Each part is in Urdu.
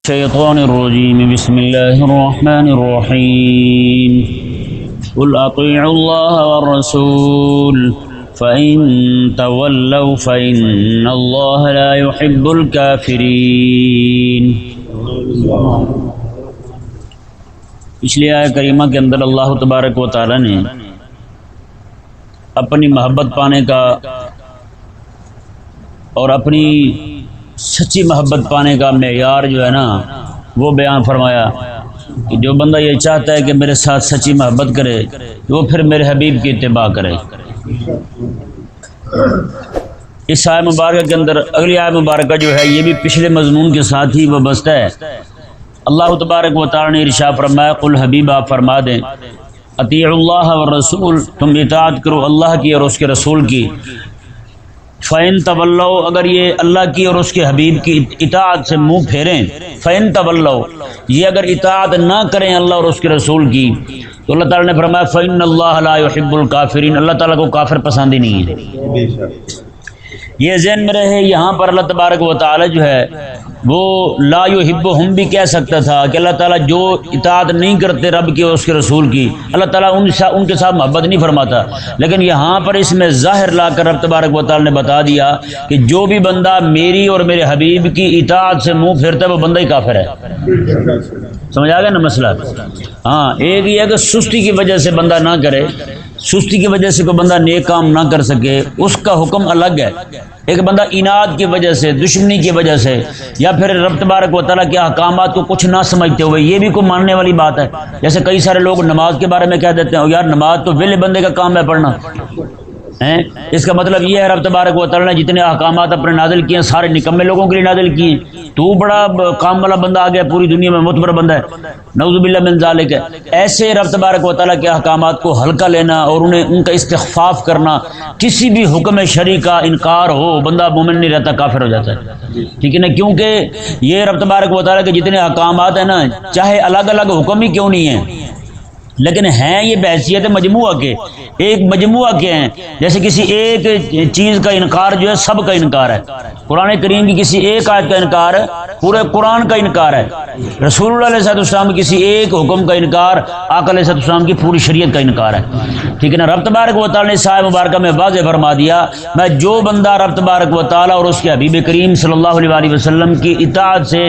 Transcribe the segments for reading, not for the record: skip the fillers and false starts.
الشيطان الرجيم بسم الله الرحمن الرحيم قل أطيعوا الله والرسول فإن تولوا فإن الله لا يحب الكافرين۔ پچھلی آیت کریمہ کے اندر اللہ تبارک و تعالی نے اپنی محبت پانے کا اور اپنی سچی محبت پانے کا معیار جو ہے نا وہ بیان فرمایا کہ جو بندہ یہ چاہتا ہے کہ میرے ساتھ سچی محبت کرے وہ پھر میرے حبیب کی اتباع کرے۔ اس آیت مبارکہ کے اندر اگلی آیت مبارکہ جو ہے یہ بھی پچھلے مضمون کے ساتھ ہی وابستہ ہے۔ اللہ تبارک و تعالی نے ارشاد فرمایا قل حبیب آپ فرما دیں اطیعوا اللہ والرسول، تم اطاعت کرو اللہ کی اور اس کے رسول کی۔ فَإِن تَوَلَّوْا، اگر یہ اللہ کی اور اس کے حبیب کی اطاعت سے منہ پھیریں، فَإِن تَوَلَّوْا یہ اگر اطاعت نہ کریں اللہ اور اس کے رسول کی تو اللہ تعالیٰ نے فرمایا فَإِنَّ اللَّهَ لَا يُحِبُّ الْكَافِرِينَ، اللہ تعالیٰ کو کافر پسند ہی نہیں ہے۔ یہ ذہن میں رہے، یہاں پر اللہ تبارک و تعالی جو ہے وہ لا یحبہم بھی کہہ سکتا تھا کہ اللہ تعالیٰ جو اطاعت نہیں کرتے رب کی اور اس کے رسول کی اللہ تعالیٰ ان کے ساتھ محبت نہیں فرماتا، لیکن یہاں پر اس میں ظاہر لا کر رب تبارک و تعالی نے بتا دیا کہ جو بھی بندہ میری اور میرے حبیب کی اطاعت سے منہ پھیرتا ہے وہ بندہ ہی کافر ہے۔ سمجھ آ گیا نا مسئلہ؟ ہاں، ایک یہ ہے کہ سستی کی وجہ سے بندہ نہ کرے، سستی کی وجہ سے کوئی بندہ نیک کام نہ کر سکے اس کا حکم الگ ہے۔ ایک بندہ اناد کی وجہ سے، دشمنی کی وجہ سے، یا پھر رب تبارک و تعالیٰ کے احکامات کو کچھ نہ سمجھتے ہوئے، یہ بھی کوئی ماننے والی بات ہے۔ جیسے کئی سارے لوگ نماز کے بارے میں کہہ دیتے ہیں یار نماز تو ویلے بندے کا کام ہے پڑھنا ہیں، اس کا مطلب یہ ہے رب تبارک و تعالیٰ نے جتنے احکامات اپنے نازل کیے ہیں سارے نکمے لوگوں کے لیے نازل کیے ہیں، تو بڑا کام والا بندہ آ گیا، پوری دنیا میں معتبر بندہ ہے، نعوذ باللہ من ذالک۔ ایسے رب تبارک و تعالیٰ کے احکامات کو ہلکا لینا اور ان کا استخفاف کرنا، کسی بھی حکم شرعی کا انکار ہو بندہ مومن نہیں رہتا، کافر ہو جاتا ہے، ٹھیک ہے نا؟ کیونکہ یہ رب تبارک و تعالیٰ کے جتنے احکامات ہیں نا، چاہے الگ الگ حکم ہی کیوں نہیں ہیں لیکن ہیں یہ بحیثیت مجموعہ کے، ایک مجموعہ کے ہیں۔ جیسے کسی ایک چیز کا انکار جو ہے سب کا انکار ہے، قرآن کریم کی کسی ایک آیت کا انکار پورے قرآن کا انکار ہے، رسول اللہ علیہ السلام کی کسی ایک حکم کا انکار آقا علیہ السلام کی پوری شریعت کا انکار ہے، ٹھیک ہے نا؟ رب تبارک و تعالی نے اس آیت مبارکہ میں واضح فرما دیا میں جو بندہ رب تبارک و تعالی اور اس کے حبیب کریم صلی اللہ علیہ وسلم کی اطاعت سے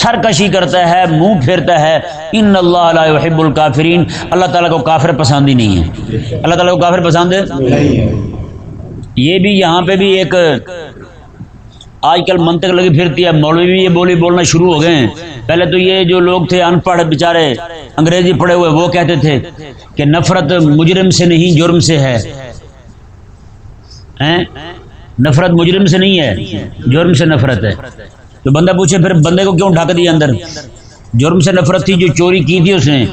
سرکشی کرتا ہے، منہ پھیرتا ہے، ان اللہ لا يحب الکافرین، اللہ تعالیٰ کو کافر پسند ہی نہیں ہے۔ اللہ تعالیٰ کو کافر پسند ہے؟ یہ بھی یہاں پہ بھی ایک آج کل منطق لگی پھرتی ہے، مولوی بھی یہ بولی بولنا شروع ہو گئے ہیں۔ پہلے تو یہ جو لوگ تھے ان پڑھ بیچارے انگریزی پڑھے ہوئے وہ کہتے تھے کہ نفرت مجرم سے نہیں جرم سے ہے، نفرت مجرم سے نہیں ہے جرم سے نفرت ہے۔ تو بندہ پوچھے پھر بندے کو کیوں ڈھک دیا اندر؟ جرم سے نفرت تھی، جو چوری کی تھی اس نے،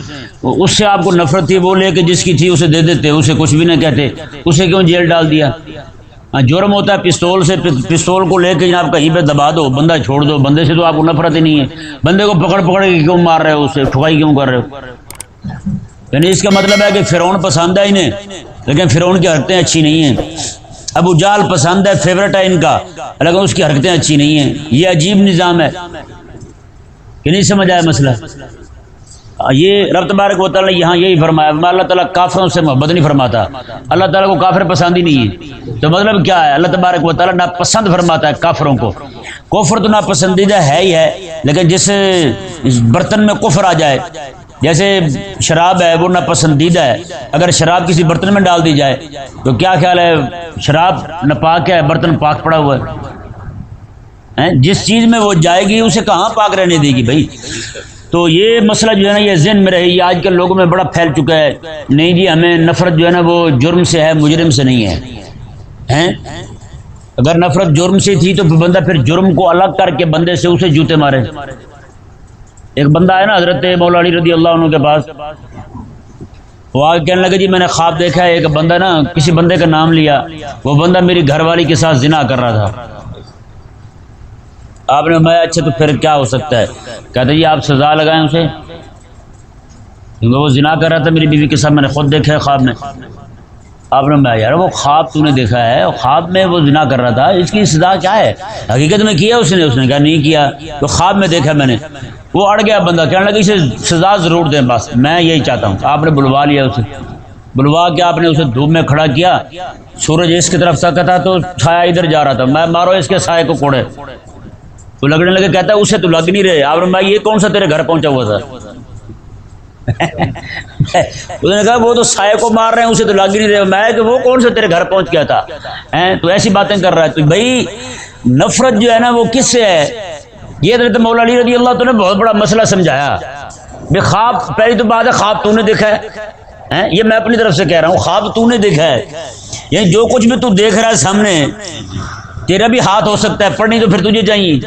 اس سے آپ کو نفرت تھی، وہ لے کے جس کی تھی اسے دے دیتے، اسے کچھ بھی نہ کہتے، اسے کیوں جیل ڈال دیا؟ جرم ہوتا ہے پستول سے، پستول کو لے کے جناب کہیں پہ دبا دو، بندہ چھوڑ دو، بندے سے تو آپ کو نفرت ہی نہیں ہے، بندے کو پکڑ پکڑ کے کیوں مار رہے ہو، اسے ٹھکائی کیوں کر رہے ہو؟ یعنی اس کا مطلب ہے کہ فرعون پسند ہے انہیں لیکن فرعون کی حرکتیں اچھی نہیں ہیں، ابو جہل پسند ہے، فیورٹ ہے ان کا، لیکن اس کی حرکتیں اچھی نہیں ہیں۔ یہ عجیب نظام ہے کہ نہیں سمجھ آیا مسئلہ؟ یہ رب تبارک و تعالیٰ نے یہاں یہی فرمایا، اللہ تعالیٰ کافروں سے محبت نہیں فرماتا، اللہ تعالیٰ کو کافر پسند ہی نہیں ہے۔ تو مطلب کیا ہے؟ اللہ تبارک و تعالیٰ ناپسند فرماتا ہے کافروں کو۔ کفر تو ناپسندیدہ ہے ہی ہے، لیکن جس برتن میں کفر آ جائے، جیسے شراب ہے وہ ناپسندیدہ ہے، اگر شراب کسی برتن میں ڈال دی جائے تو کیا خیال ہے؟ شراب ناپاک ہے، برتن پاک پڑا ہوا ہے۔ جس چیز میں وہ جائے گی اسے کہاں پاک رہنے دے گی بھائی؟ تو یہ مسئلہ جو ہے نا یہ ذہن میں رہے، یہ آج کل لوگوں میں بڑا پھیل چکا ہے، نہیں جی ہمیں نفرت جو ہے نا وہ جرم سے ہے مجرم سے نہیں ہے۔ اگر نفرت جرم سے تھی تو بندہ پھر جرم کو الگ کر کے بندے سے اسے جوتے مارے۔ ایک بندہ ہے نا حضرت مولا علی رضی اللہ عنہ کے پاس، وہ آگے کہنے لگا جی میں نے خواب دیکھا ہے، ایک بندہ نا کسی بندے کا نام لیا، وہ بندہ میری گھر والی کے ساتھ زنا کر رہا تھا۔ آپ نے میں اچھا تو پھر کیا ہو سکتا ہے؟ کہتے جی آپ سزا لگائیں اسے، کیونکہ وہ زنا کر رہا تھا میری بیوی کے ساتھ، میں نے خود دیکھا ہے خواب میں۔ آپ نے میں یار وہ خواب تو نے دیکھا ہے، خواب میں وہ زنا کر رہا تھا، اس کی سزا کیا ہے؟ حقیقت میں کیا اس نے کہا نہیں کیا، تو خواب میں دیکھا میں نے۔ وہ اڑ گیا بندہ، کہنے لگا اسے سزا ضرور دیں، بس میں یہی چاہتا ہوں۔ آپ نے بلوا لیا اسے، بلوا کے آپ نے اسے دھوپ میں کھڑا کیا، سورج اس کی طرف تکا تھا تو چھایا ادھر جا رہا تھا، میں مارو اس کے سائے کو کوڑے، تو لگنے لگے، کہتا ہے اسے تو لگ نہیں رہے۔ آپ نے میں یہ کون سا تیرے گھر پہنچا ہوا تھا؟ اس نے کہا وہ تو سائے کو مار رہے ہیں، اسے تو لگ نہیں رہے۔ میں کہ وہ کون سا تیرے گھر پہنچ گیا تھا؟ تو ایسی باتیں کر رہا ہے۔ تو بھائی نفرت جو ہے نا وہ کس سے ہے؟ یہ حضرت مولا علی رضی اللہ تعالیٰ نے بہت بڑا مسئلہ سمجھایا۔ بے خواب، پہلی تو بات ہے خواب تو نے دیکھا ہے، یہ میں اپنی طرف سے کہہ رہا ہوں، خواب تو نے دیکھا ہے، یعنی جو کچھ بھی تو دیکھ رہا ہے سامنے، تیرا بھی ہاتھ ہو سکتا ہے، پڑھنی تو پھر تجھے چاہیے،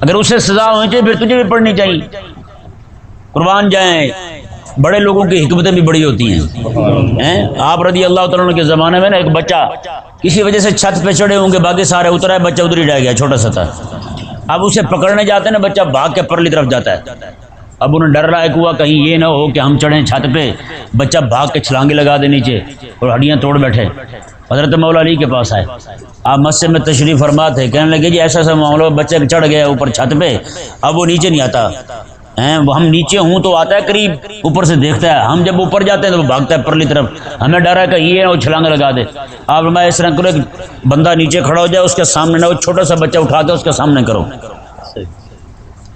اگر اسے سزا ہونی چاہیے پھر تجھے بھی پڑھنی چاہیے۔ قربان جائیں، بڑے لوگوں کی حکمتیں بھی بڑی ہوتی ہیں۔ آپ رضی اللہ تعالیٰ عنہ کے زمانے میں نا ایک بچہ کسی وجہ سے چھت پہ چڑھے ہوں گے، باقی سارے اترا ہے، بچہ ادھر ہی رہ گیا، چھوٹا سا تھا۔ اب اسے پکڑنے جاتے ہیں نا، بچہ بھاگ کے پرلی طرف جاتا ہے۔ اب انہیں ڈر لائق ہوا کہیں یہ نہ ہو کہ ہم چڑھیں چھت پہ، بچہ بھاگ کے چھلانگے لگا دے نیچے اور ہڈیاں توڑ بیٹھے۔ حضرت مولا علی کے پاس آئے، آپ مسجد میں تشریف فرما تھے، کہنے لگے جی ایسا ایسا معاملہ، بچہ چڑھ گیا اوپر چھت پہ، اب وہ نیچے نہیں آتا، وہ ہم نیچے ہوں تو آتا ہے قریب، اوپر سے دیکھتا ہے، ہم جب اوپر جاتے ہیں تو وہ بھاگتا ہے پرلی طرف، ہمیں ڈر ہے کہ یہ وہ چھلانگے لگا دے۔ آپ میں اس طرح کرو، ایک بندہ نیچے کھڑا ہو جائے، اس کے سامنے نہ، وہ چھوٹا سا بچہ اٹھا کے اس کے سامنے کرو،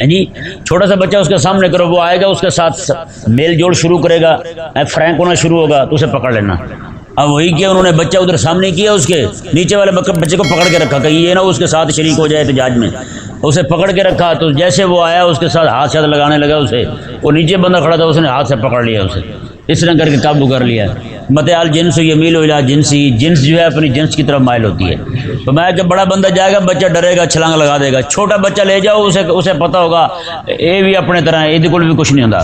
جی چھوٹا سا بچہ اس کے سامنے کرو، وہ آئے گا اس کے ساتھ میل جوڑ شروع کرے گا، فرینک ہونا شروع ہوگا تو اسے پکڑ لینا۔ اب وہی کیا انہوں نے، بچہ ادھر سامنے کیا، اس کے نیچے والے بچے کو پکڑ کے رکھا کہ یہ نہ اس کے ساتھ شریک ہو جائے احتجاج میں، اسے پکڑ کے رکھا، تو جیسے وہ آیا اس کے ساتھ ہاتھ شاتھ لگانے لگا اسے، وہ نیچے بندہ کھڑا تھا، اس نے ہاتھ سے پکڑ لیا اسے، اس طرح کر کے قابو کر لیا۔ متعال جنس یمیل الی جنسی، جنس جو ہے اپنی جنس کی طرف مائل ہوتی ہے۔ تو میں کہ بڑا بندہ جائے گا، بچہ ڈرے گا، چھلانگ لگا دے گا، چھوٹا بچہ لے جاؤ، اسے پتہ ہوگا یہ بھی اپنے طرح ہے، یہ بھی کچھ نہیں ہوتا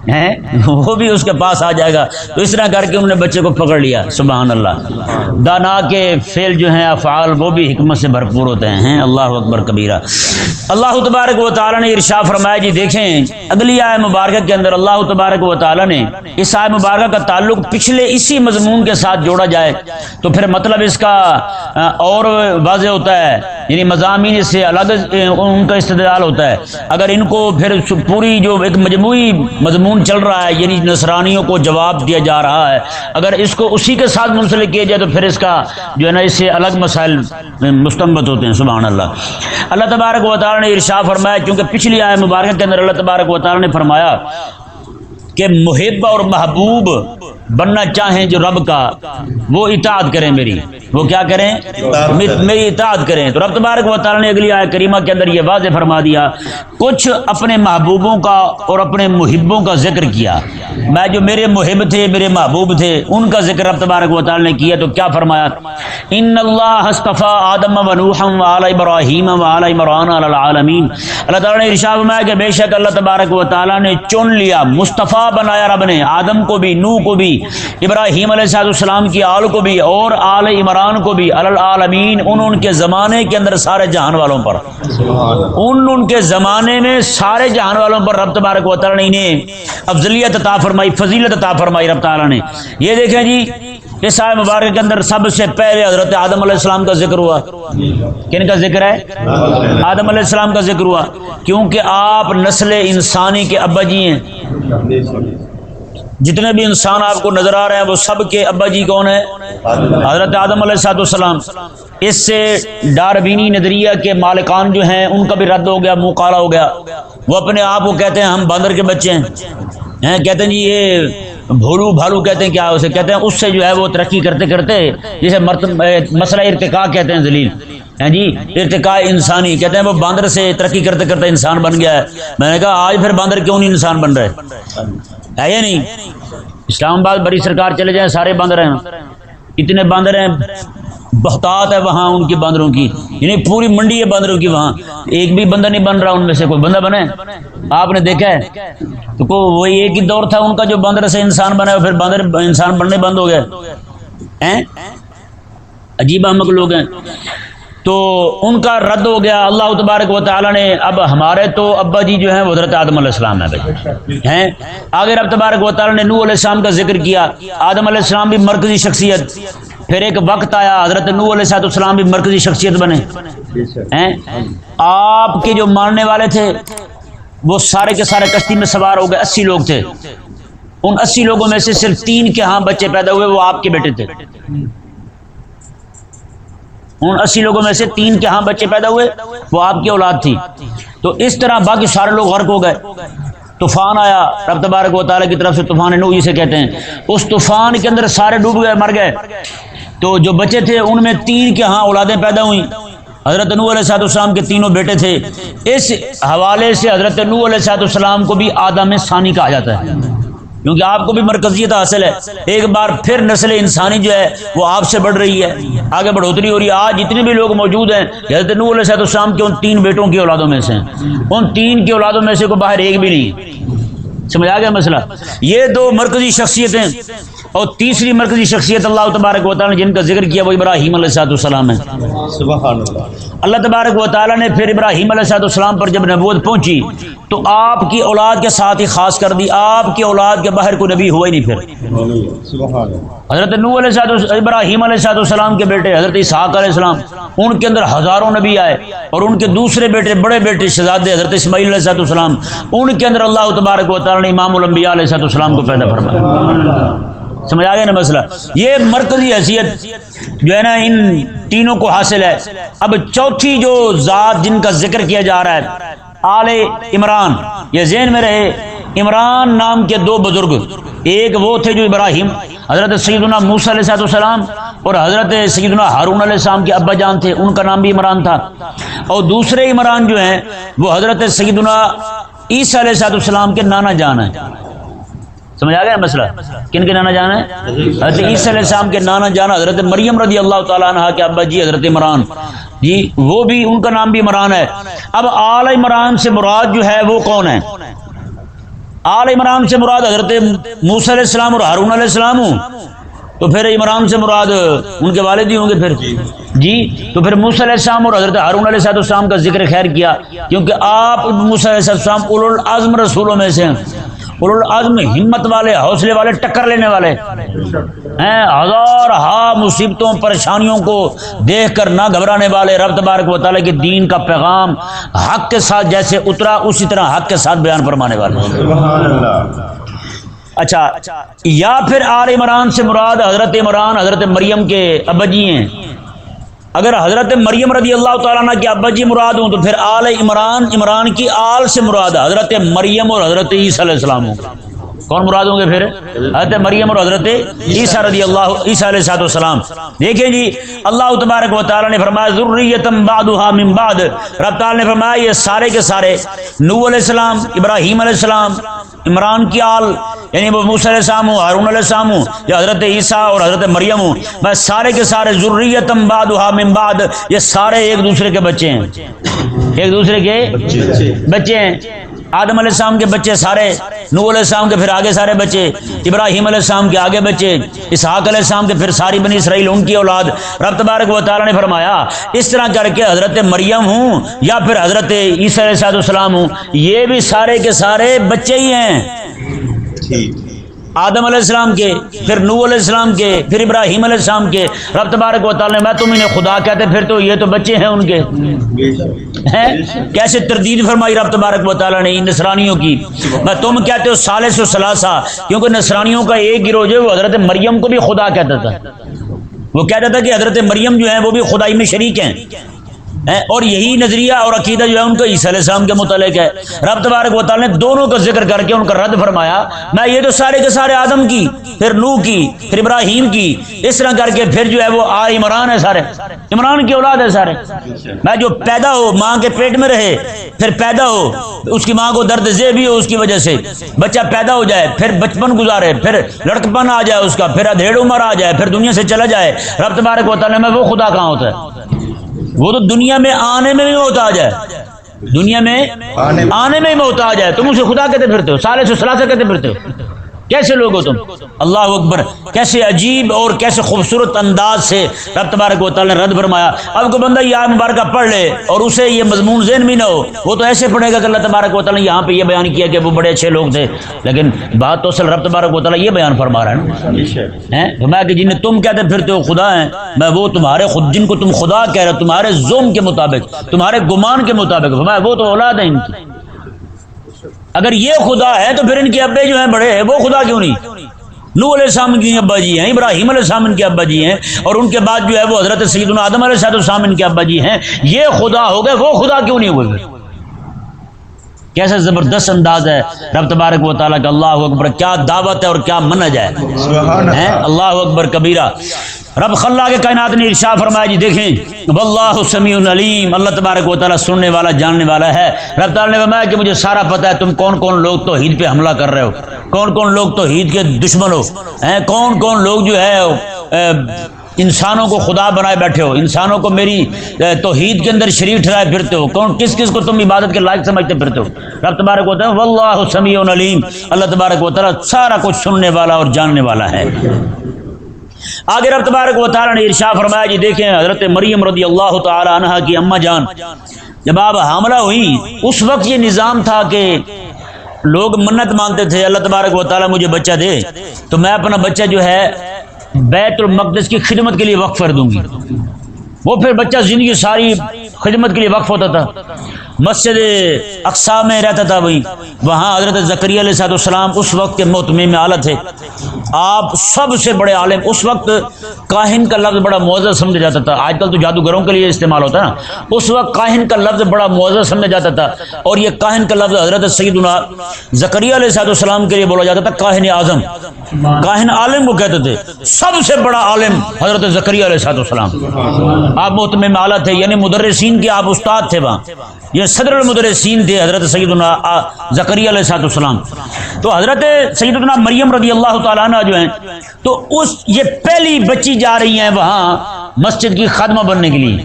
ہے، وہ بھی اس کے پاس آ جائے گا۔ تو اس طرح کر کے انہوں نے بچے کو پکڑ لیا۔ سبحان اللہ، دانا کے فعل جو ہیں، افعال، وہ بھی حکمت سے بھرپور ہوتے ہیں۔ اللہ اکبر کبیرہ۔ اللہ تبارک و تعالیٰ نے ارشاد فرمایا، جی دیکھیں اگلی آیت مبارکہ کے اندر اللہ تبارک و تعالیٰ نے اس آیت مبارکہ کا تعلق پچھلے اسی مضمون کے ساتھ جوڑا جائے تو پھر مطلب اس کا اور واضح ہوتا ہے، یعنی مضامین اس سے الگ ان کا استدلال ہوتا ہے۔ اگر ان کو پھر پوری جو ایک مجموعی مضمون چل رہا ہے، یعنی نصرانیوں کو جواب دیا جا رہا ہے، اگر اس کو اسی کے ساتھ منسلک کیا جائے تو پھر اس کا جو ہے نا اس سے الگ مسائل مستنبط ہوتے ہیں۔ سبحان اللہ۔ اللہ تبارک و تعالیٰ نے ارشاد فرمایا، کیونکہ پچھلی آیت مبارکہ کے اندر اللہ تبارک و تعالیٰ نے فرمایا کہ محب اور محبوب بننا چاہیں جو رب کا، وہ اطاعت کریں میری، وہ کیا کریں؟ میری اطاعت کریں۔ تو رب تبارک و تعالیٰ نے اگلی آیت کریمہ کے اندر یہ واضح فرما دیا، کچھ اپنے محبوبوں کا اور اپنے محبوں کا ذکر کیا۔ میں جو میرے محب تھے، میرے محبوب تھے، ان کا ذکر رب تبارک و تعالیٰ نے کیا، تو کیا فرمایا؟ ان اللہ اصطفیٰ آدم و نوحا وآل ابراہیم وآل عمران علی العالمین۔ اللہ تعالیٰ نے ارشاد فرمایا کہ بے شک اللہ تبارک و تعالیٰ نے چن لیا، مصطفیٰ بنایا رب نے، آدم کو بھی، نوح کو بھی، ابراہیم علیہ السلام کی آل کو بھی، اور آل عمران کو بھی، علی العالمین، ان کے زمانے کے اندر سارے جہان والوں پر، ان کے زمانے میں سارے جہان والوں پر رب تبارک و تعالیٰ نے انہیں افضلیت عطا فرمائی، فضیلت عطا فرمائی رب تعالیٰ نے۔ یہ دیکھیں جی اس آیت مبارک کے اندر سب سے پہلے حضرت آدم علیہ السلام کا ذکر ہوا۔ کن کا ذکر ہے؟ آدم علیہ السلام کا ذکر ہوا، کیونکہ آپ نسل انسانی کے ابا جی ہیں۔ جتنے بھی انسان آپ کو نظر آ رہے ہیں وہ سب کے ابا جی کون ہیں؟ حضرت آدم علیہ السلام۔ اس سے ڈاربینی نظریہ کے مالکان جو ہیں ان کا بھی رد ہو گیا، منہ کالا ہو گیا۔ وہ اپنے آپ کو کہتے ہیں ہم باندر کے بچے ہیں، کہتے ہیں جی یہ بھولو بھالو کہتے ہیں، کیا اسے کہتے ہیں، اس سے جو ہے وہ ترقی کرتے کرتے جسے مسئلہ ارتقاء کہتے ہیں، ذلیل ہیں جی، ارتقاء انسانی کہتے ہیں، وہ باندر سے ترقی کرتے کرتے انسان بن گیا ہے۔ میں نے کہا آج پھر باندر کیوں نہیں انسان بن رہے ہے یا نہیں؟ اسلام آباد بڑی سرکار چلے جائیں سارے باندر ہیں، اتنے باندر ہیں، بہتات ہے وہاں ان کی باندروں کی، یعنی پوری منڈی ہے باندروں کی، وہاں ایک بھی بندہ نہیں بن رہا ان میں سے، کوئی بندہ بنے آپ نے دیکھا ہے؟ تو وہی ایک ہی دور تھا ان کا جو باندر سے انسان بنا، پھر باندر انسان بننے بند ہو گئے ہیں، عجیب احمق لوگ ہیں۔ تو ان کا رد ہو گیا۔ اللہ تبارک و تعالیٰ نے اب ہمارے تو ابا جی جو ہیں وہ حضرت آدم علیہ السلام ہیں۔ آگے رب تبارک و تعالیٰ نے نوح علیہ السلام کا ذکر کیا۔ آدم علیہ السلام بھی مرکزی شخصیت، پھر ایک وقت آیا حضرت نوح علیہ السلام بھی مرکزی شخصیت بنے ہیں. آپ کے جو ماننے والے تھے وہ سارے کے سارے کشتی میں سوار ہو گئے. 80 لوگ تھے. ان 80 لوگوں میں سے صرف 3 کے ہاں بچے پیدا ہوئے، وہ آپ کے بیٹے تھے. ان 80 لوگوں میں سے 3 کے ہاں بچے پیدا ہوئے، وہ آپ کی اولاد تھی. تو اس طرح باقی سارے لوگ غرق ہو گئے. طوفان آیا رب تبارک و تعالیٰ کی طرف سے، طوفان نوح جسے کہتے ہیں. اس طوفان کے اندر سارے ڈوب گئے، مر گئے. تو جو بچے تھے ان میں 3 کے ہاں اولادیں پیدا ہوئیں. حضرت نوح علیہ السلام کے تینوں بیٹے تھے. اس حوالے سے حضرت نوح علیہ السلام کو بھی آدم ثانی کہا جاتا ہے، کیونکہ آپ کو بھی مرکزیت حاصل ہے. ایک بار پھر نسل انسانی جو ہے وہ آپ سے بڑھ رہی ہے، آگے بڑھوتری ہو رہی ہے. آج جتنے بھی لوگ موجود ہیں حضرت نوح علیہ السلام کے ان 3 بیٹوں کی اولادوں میں سے ہیں. ان 3 کی اولادوں میں سے کو باہر ایک بھی نہیں. سمجھ آ گیا مسئلہ؟ یہ 2 مرکزی شخصیتیں. اور تیسری مرکزی شخصیت اللہ تبارک و تعالیٰ نے جن کا ذکر کیا وہ ابراہیم علیہ السلام ہے. سبحان اللہ. اللہ تبارک و تعالیٰ نے پھر ابراہیم علیہ السلام پر جب نبوت پہنچی تو آپ کی اولاد کے ساتھ ہی خاص کر دی. آپ کی اولاد کے باہر کوئی نبی ہوا ہی نہیں. پھر سبحان اللہ. حضرت نوح علیہ ابراہیم علیہ السلام کے بیٹے حضرت اسحاق علیہ السلام، ان کے اندر ہزاروں نبی آئے. اور ان کے دوسرے بیٹے، بڑے بیٹے شہزادے حضرت اسماعیل علیہ السلام، ان کے اندر اللہ تبارک و تعالیٰ نے امام الانبیاء علیہ السلام کو پیدا فرمایا. سمجھ آ گیا نا مسئلہ؟ یہ مرکزی حیثیت جو ہے نا ان تینوں کو حاصل ہے. اب چوتھی جو ذات جن کا ذکر کیا جا رہا ہے آل عمران، یہ ذہن میں رہے. عمران نام کے 2 بزرگ، ایک وہ تھے جو ابراہیم حضرت سیدنا موسیٰ علیہ السلام اور حضرت سیدنا ہارون علیہ السلام کے ابا جان تھے، ان کا نام بھی عمران تھا. اور دوسرے عمران جو ہیں وہ حضرت سیدنا عیسیٰ علیہ السلام کے نانا جان ہیں. سمجھ آ گیا مسئلہ؟ کن کے نانا جان ہے؟ حضرت عیسیٰ علیہ السلام کے نانا جان حضرت مریم رضی اللہ تعالیٰ عنہ کے ابا جی حضرت عمران جی، وہ بھی ان کا نام بھی عمران ہے. اب آل عمران سے مراد جو ہے وہ کون ہے؟ آل عمران سے مراد حضرت موسیٰ علیہ السلام اور ہارون علیہ السلام ہوں. تو پھر عمران سے مراد ان کے والد ہی ہوں گے پھر جی. تو پھر موسیٰ علیہ السلام اور حضرت ہارون علیہ السلام کا ذکر خیر کیا، کیونکہ آپ موسیٰ علیہ السلام اولو العزم رسولوں میں سے ہیں. اولو العزم ہمت والے، حوصلے والے، ٹکر لینے والے ہیں. ہزار ہا مصیبتوں پریشانیوں کو دیکھ کر نہ گھبرانے والے، رب تبارک و تعالیٰ کے دین کا پیغام حق کے ساتھ جیسے اترا اسی طرح حق کے ساتھ بیان فرمانے والے. سبحان اللہ. اچھا، یا پھر آل عمران سے مراد حضرت عمران حضرت مریم کے ابا جی ہیں. اگر حضرت مریم رضی اللہ تعالیٰ عنہ کے ابا جی مراد ہوں تو پھر آل عمران، عمران کی آل سے مراد حضرت مریم اور حضرت عیسیٰ علیہ السلام ہوں. کون مراد ہوں گے پھر؟ حضرت مریم اور حضرت عیسیٰ رضی اللہ عیسیٰ علیہ السلام. دیکھیں جی، اللہ تبارک و تعالیٰ نے فرمایا ذریۃ بعضھا من بعض. رب تعالیٰ نے فرمایا یہ سارے کے سارے نوح علیہ السلام، ابراہیم علیہ السلام، عمران کی آل یعنی وہ موسیٰ علیہ السلام ہوں، ہارون علیہ السلام ہوں، یا حضرت عیسیٰ اور حضرت مریم ہوں، بس سارے کے سارے ذریۃ بعضھا من بعض، یہ سارے ایک دوسرے کے بچے ہیں. ایک دوسرے کے بچے ہیں. آدم علیہ السلام کے بچے سارے، نوح علیہ السلام کے پھر آگے سارے بچے، ابراہیم علیہ السلام کے آگے بچے، اسحاق علیہ السلام کے پھر ساری بنی اسرائیل ان کی اولاد. رب تبارک و تعالیٰ نے فرمایا اس طرح کر کے حضرت مریم ہوں یا پھر حضرت عیسیٰ علیہ السلام ہوں، یہ بھی سارے کے سارے بچے ہی ہیں. آدم علیہ السلام کے، پھر نوح علیہ السلام کے، پھر ابراہیم علیہ السلام کے. رب تبارک و تعالیٰ نے میں تم انہیں خدا کہتے پھر تو یہ تو بچے ہیں ان کے. کیسے تردید فرمائی رب تبارک و تعالیٰ نے نصرانیوں کی. میں تم کہتے ہو ثالث و ثلاثہ، کیونکہ نصرانیوں کا ایک گروہ جو وہ حضرت مریم کو بھی خدا کہتا تھا. وہ کہتا تھا کہ حضرت مریم جو ہیں وہ بھی خدائی میں شریک ہیں. اور یہی نظریہ اور عقیدہ جو ہے ان کا عیسیٰ علیہ السلام کے متعلق ہے. رب تبارک و تعالیٰ نے دونوں کا ذکر کر کے ان کا رد فرمایا میں یہ تو سارے کے سارے آدم کی، پھر نوح کی، پھر ابراہیم کی، اس طرح کر کے پھر جو ہے وہ آل عمران ہے، سارے عمران کی اولاد ہے سارے. میں جو پیدا ہو ماں کے پیٹ میں رہے، پھر پیدا ہو اس کی ماں کو درد ذیل بھی ہو اس کی وجہ سے، بچہ پیدا ہو جائے، پھر بچپن گزارے، پھر لڑکپن آ جائے اس کا، پھر ادھیڑ عمر آ جائے، پھر دنیا سے چلا جائے. رب تبارک و تعالیٰ میں وہ خدا کہاں ہوتا ہے؟ وہ تو دنیا میں آنے میں بھی محتاج ہے، دنیا میں آنے میں ہی محتاج ہے. تم اسے خدا کہتے پھرتے ہو، ثالث و ثلاثہ کہتے پھرتے ہو. کیسے لوگ ہو تم؟ اللہ اکبر، کیسے عجیب اور کیسے خوبصورت انداز سے رب تبارک و تعالیٰ نے رد فرمایا۔ اب کوئی بندہ یہ آیت مبارکہ پڑھ لے اور اسے یہ مضمون ذہن بھی نہ ہو، وہ تو ایسے پڑھے گا کہ اللہ تبارک و تعالیٰ نے یہاں پہ یہ بیان کیا کہ وہ بڑے اچھے لوگ تھے، لیکن بات تو اصل رب تبارک و تعالیٰ یہ بیان فرما رہا ہے نا، فرمایا کہ جنہیں تم کہتے پھرتے ہو خدا ہیں، میں وہ تمہارے خود جن کو تم خدا کہہ رہے ہو تمہارے ظلم کے مطابق، تمہارے گمان کے مطابق، فرمایا وہ تو اولاد ہیں ان کی۔ اگر یہ خدا ہے تو پھر ان کے ابے جو ہیں بڑے ہیں، وہ خدا کیوں نہیں؟ نوح علیہ السلام کے ابا جی ہیں، ابراہیم علیہ السلام ان کے ابا جی ہیں، اور ان کے بعد جو ہے وہ حضرت سیدنا آدم علیہ السلام ان کے ابا جی ہیں، یہ خدا ہو گئے، وہ خدا کیوں نہیں ہوئے؟ کیسا زبردست انداز ہے رب تبارک و تعالیٰ کا، اللہ اکبر، کیا دعوت ہے اور کیا منہج ہے، اللہ اکبر کبیرہ۔ رب خلاق کائنات نے ارشاد فرمایا جی دیکھیں واللہ سمیع علیم، اللہ تبارک و تعالیٰ سننے والا جاننے والا ہے۔ رب تعالیٰ نے فرمایا کہ مجھے سارا پتہ ہے تم کون کون لوگ توحید پہ حملہ کر رہے ہو، کون کون لوگ توحید کے دشمن ہو، کون کون لوگ جو ہے انسانوں کو خدا بنائے بیٹھے ہو، انسانوں کو میری توحید کے اندر شریک ٹھہرائے پھرتے ہو، کون کس کس کو تم عبادت کے لائق سمجھتے پھرتے ہو۔ رب تبارک و تعالیٰ واللہ سمیع علیم، اللہ تبارک و تعالیٰ سارا کچھ سننے والا اور جاننے والا ہے۔ آگے رب تبارک و تعالیٰ نے ارشاد فرمایا جی دیکھیں حضرت مریم رضی اللہ تعالی عنہا کی اماں جان جب آپ حاملہ ہوئی، اس وقت یہ نظام تھا کہ لوگ منت مانتے تھے اللہ تبارک و تعالیٰ مجھے بچہ دے تو میں اپنا بچہ جو ہے بیت المقدس کی خدمت کے لیے وقف کر دوں گی۔ وہ پھر بچہ زندگی ساری خدمت کے لیے وقف ہوتا تھا، مسجد اقصی میں رہتا تھا، وہاں حضرت زکریا علیہ السلام اس وقت کے محتمم اعلیٰ تھے، آپ سب سے بڑے عالم۔ اس وقت کاہن کا لفظ بڑا معزز سمجھا جاتا تھا، آج کل تو جادوگروں کے لیے استعمال ہوتا ہے نا، اس وقت کاہن کا لفظ بڑا معزز سمجھا جاتا تھا، اور یہ کاہن کا لفظ حضرت سیدنا زکریا علیہ السلام کے لیے بولا جاتا تھا کاہن اعظم، کاہن عالم کو کہتے تھے، سب سے بڑا عالم حضرت زکریا علیہ السلام، آپ محتمم اعلیٰ تھے، یعنی مدرسین کے آپ استاد تھے، وہاں یہ صدر المدرسین تھے حضرت سیدنا زکریا علیہ السلام۔ تو حضرت سیدنا مریم رضی اللہ تعالیٰ عنہ جو ہیں تو یہ پہلی بچی جا رہی ہیں وہاں مسجد کی خادمہ بننے کے لیے،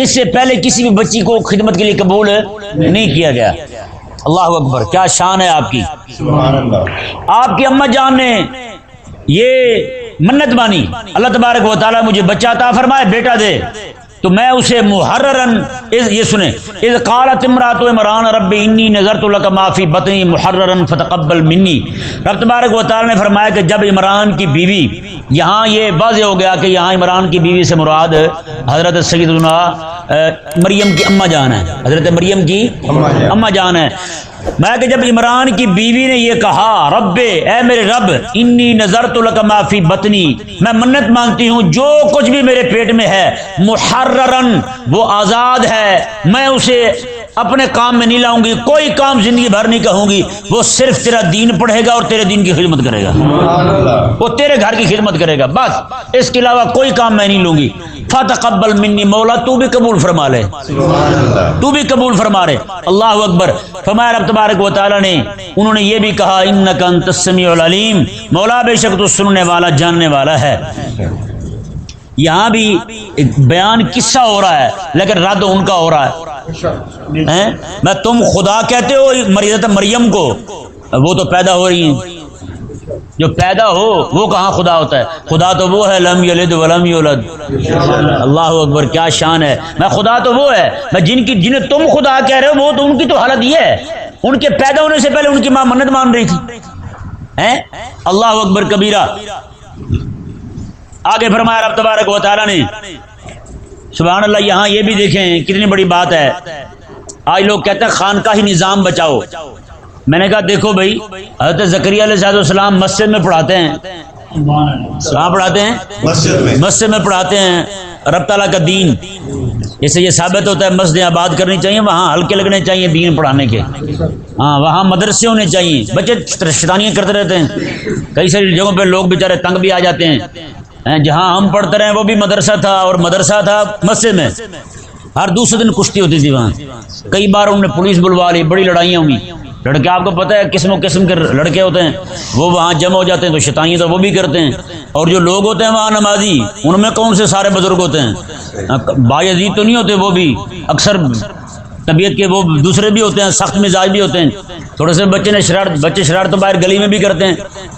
اس سے پہلے کسی بھی بچی کو خدمت کے لیے قبول نہیں کیا گیا۔ اللہ اکبر، کیا شان ہے آپ کی، سبحان اللہ۔ آپ کی اماں جان نے یہ منت مانی اللہ تبارک و تعالیٰ مجھے بچہ عطا فرمائے، بیٹا دے، تو میں اسے محررن، یہ سنیں، اذ قالت امرأۃ عمران رب انی نذرت لک ما فی بطنی محررن فتقبل منی۔ رب تبارک و تعالیٰ نے فرمایا کہ جب عمران کی بیوی، یہاں یہ واضح ہو گیا کہ یہاں عمران کی بیوی سے مراد حضرت سیدنا مریم کی اماں جان ہے، حضرت مریم کی اماں جان ہے۔ میں کہ جب عمران کی بیوی نے یہ کہا رب، اے میرے رب، انی نذرت لک ما فی بطنی، میں منت مانتی ہوں جو کچھ بھی میرے پیٹ میں ہے، محررن، وہ آزاد ہے، میں اسے اپنے کام میں نہیں لاؤں گی، کوئی کام زندگی بھر نہیں کہوں گی، وہ صرف تیرا دین پڑھے گا اور تیرے دین کی خدمت کرے گا، وہ تیرے گھر کی خدمت کرے گا، بس اس کے علاوہ کوئی کام میں نہیں لوں گی۔ فتقبل منی، مولا تو بھی قبول فرما لے، تو بھی قبول فرما رہے، اللہ اکبر۔ فرمایا رب تبارک و تعالیٰ نے، انہوں نے یہ بھی کہا انک انت السمیع العلیم، مولا بے شک تو سننے والا جاننے والا ہے۔ یہاں بھی ایک بیان قصہ ہو رہا ہے لیکن رد ان کا ہو رہا ہے، میں تم خدا کہتے ہو حضرت مریم کو، وہ تو پیدا ہو رہی ہیں، جو پیدا ہو وہ کہاں خدا ہوتا ہے، خدا تو وہ ہے لم یلد ولم یولد، اللہ اکبر، کیا شان ہے، میں خدا تو وہ ہے، میں جنہیں تم خدا کہہ رہے ہو وہ تو ان کی تو حالت یہ ہے، ان کے پیدا ہونے سے پہلے ان کی ماں منت مان رہی تھی، اللہ اکبر کبیرہ۔ آگے فرمایا رب تبارک و تعالیٰ نے، سبحان اللہ، یہاں یہ بھی دیکھیں کتنی بڑی بات ہے۔ آج لوگ کہتے ہیں خانقاہی نظام بچاؤ، میں نے کہا دیکھو بھائی، حضرت زکریا علیہ السلام مسجد میں پڑھاتے ہیں، کہاں پڑھاتے ہیں؟ مسجد میں پڑھاتے ہیں رب تعالیٰ کا دین، اس سے یہ ثابت ہوتا ہے مسجدیں آباد کرنی چاہیے، وہاں حلقے لگنے چاہیے دین پڑھانے کے، ہاں وہاں مدرسے ہونے چاہیے، بچے شیطانیاں کرتے رہتے ہیں، کئی ساری جگہوں پہ لوگ بیچارے تنگ بھی آ جاتے ہیں، جہاں ہم پڑھتے رہے وہ بھی مدرسہ تھا، اور مدرسہ تھا مسجد میں، ہر دوسرے دن کشتی ہوتی تھی وہاں، کئی بار انہوں نے پولیس بلوا لی، بڑی لڑائیاں ہوئی، لڑکے آپ کو پتہ ہے قسم و قسم کے لڑکے ہوتے ہیں، وہ وہاں جمع ہو جاتے ہیں تو شیطانیاں تو وہ بھی کرتے ہیں، اور جو لوگ ہوتے ہیں وہاں نمازی، ان میں کون سے سارے بزرگ ہوتے ہیں، باعزید تو نہیں ہوتے، وہ بھی اکثر طبیعت کے وہ دوسرے بھی ہوتے ہیں، سخت مزاج بھی ہوتے ہیں، تھوڑے سے بچے شرارت تو باہر گلی میں بھی کرتے ہیں،